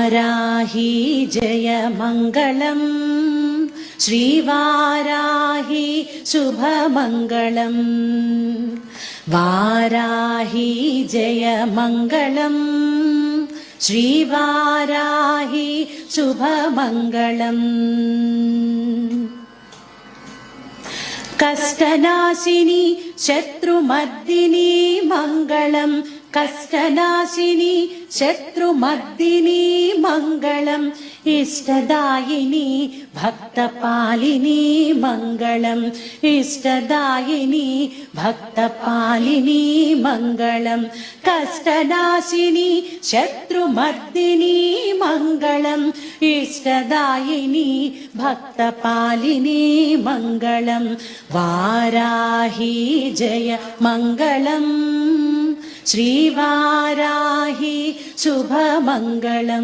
वाराही जय मङ्गलम् श्रीवाराही शुभमङ्गलम् वाराही जय मङ्गलम् श्रीवाराही शुभमङ्गलम् कष्टनाशिनी शत्रुमर्दिनी मङ्गलम् कष्टनाशिनी शत्रुमर्दिनी मङ्गलम् इष्टदायिनी भक्तपालिनी मङ्गलम् इष्टदायिनी भक्तपालिनी मङ्गलम् कष्टनाशिनी शत्रुमर्दिनी मङ्गलम् इष्टदायिनी भक्तपालिनी मङ्गलम् वाराही जय मङ्गलम् श्रीवाराही शुभमङ्गलम्।